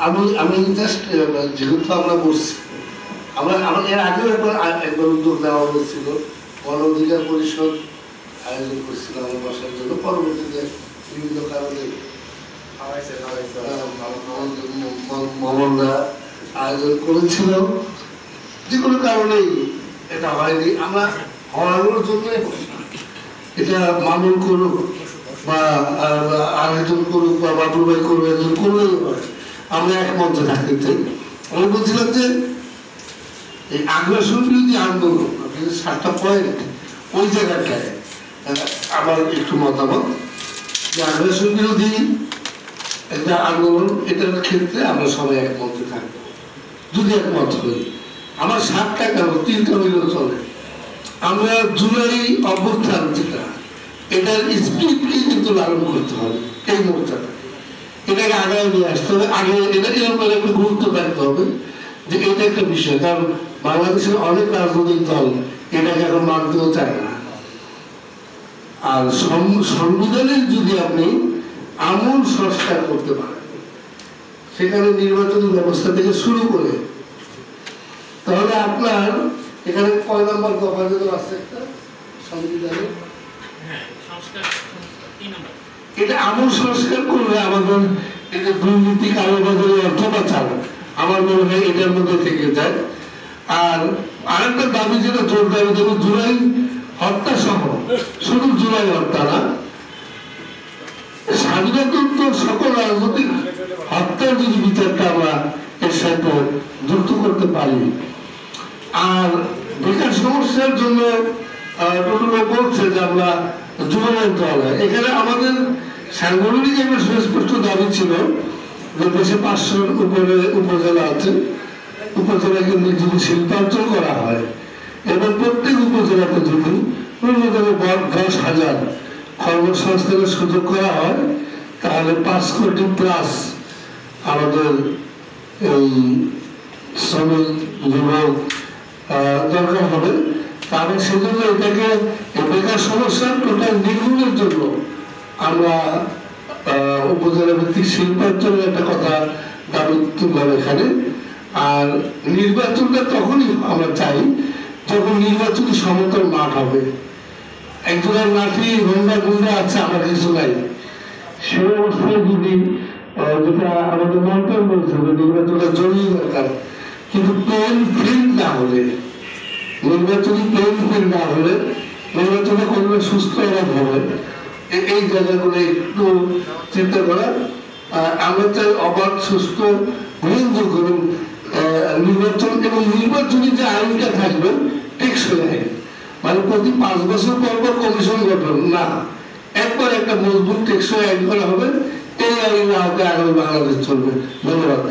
আমি আমি জাস্ট যেহেতু আমরা বসছি, আমার এর আগেও একবার উদ্যোগ নেওয়া হয়েছিল, গণ অধিকার পরিষদ আয়োজন করছিল আমার বাসার জন্য, পরবর্তীতে বিভিন্ন কারণে মমনরা আয়োজন করেছিল, যে কোনো কারণেই এটা হয়নি। আমরা হওয়ানোর জন্য এটা মামুন করুক বা আয়োজন করুক বা বাবুল ভাই করুক, একজন করলেই হয়, আমরা একমঞ্চে থাকতে চাই। আমি বলছিলাম যে এই আগ্রাসন বিরোধী আন্দোলন, আপনি 7টা পয়েন্ট, ওই জায়গাটায় আমার একটু মতামত যে আগ্রাসন বিরোধী একটা আন্দোলন, এটার ক্ষেত্রে আমরা সবাই একমঞ্চে থাকবো যদি একমত হই। আমার 7টা কেন 3টা হইলেও চলে। আমরা জুলাই অভ্যুত্থান যেটা, এটার স্পিরিটকে কিন্তু লালন করতে হবে, এই মোর্চাটা এটাকে আগায় নিয়ে আসতে হবে। আগে এটা এরকম একটা গুরুত্ব থাকতে হবে যে এটা একটা বিষয়, কারণ বাংলাদেশের অনেক রাজনৈতিক দল এটাকে এখন মানতেও চায় না। আর সংবিধানের যদি আপনি আমূল সংস্কার করতে পারেন, সেখানে নির্বাচনী ব্যবস্থা থেকে শুরু করে, তাহলে আপনার এখানে কয় নম্বর দফা যেন আছে একটা সংবিধানে, এটা আমূল সংস্কার করলে আমাদের এটা দুর্নীতি, কালোবাজারি, অর্থ পাচার আমার মনে হয় এটার মধ্যে থেকে যায়। আর আরেকটা দাবি যেটা জোর দাবি দেবো, জুলাই হত্যা সহ, শুধু জুলাই হত্যা না, স্বাধীনতোত্তর সকল রাজনৈতিক হত্যার যদি বিচারটা আমরা এর সাথে যুক্ত করতে পারি। আর বেকার সমস্যার জন্য বলছে যে আমরা যুবনের দল, এখানে আমাদের সাংগঠনিক একটা সুস্পষ্ট দাবি ছিল যে দেশে 500-র উপরে উপজেলা আছে, উপজেলাকে যদি শিল্পাঞ্চল করা হয় এবং প্রত্যেক উপজেলাতে যদি 10,000 কর্মসংস্থানের সুযোগ করা হয়, তাহলে 5 কোটি প্লাস আমাদের এই শ্রমিক যুবক দরকার হবে। কারণ সেজন্য এটাকে বেকার সমস্যার টোটাল নির্মূলের জন্য আমরা উপজেলা ভিত্তিক শিল্পাঞ্চলের একটা কথা দাবি তুললাম এখানে। আর নির্বাচনটা তখনই আমরা চাই যখন নির্বাচনী সমতল মাঠ হবে। একজনের লাঠি হোন্ডা গুন্ডা আছে, আমার কিছু নাই, সে অবস্থায় যদি যেটা আমাদের মন্ত্রণ বলছে নির্বাচনটা জরুরি দরকার, কিন্তু প্লেন ফিল্ড না হলে, নির্বাচনী প্লেন ফিল্ড না হলে নির্বাচনে করলে সুস্থ অভাব হবে। এই জায়গাগুলো একটু চিন্তা করা। আমরা চাই অবাধ, সুস্থ, গ্রহণযোগ্য নির্বাচন, এবং নির্বাচনী যে আইনটা থাকবে টেকসই আইন, মানে প্রতি 5 বছর পর কমিশন গঠন না, একবার একটা মজবুত টেকসই আইন করা হবে। এই আইনের আওতায় আগামী বাংলাদেশ চলবে। ধন্যবাদ।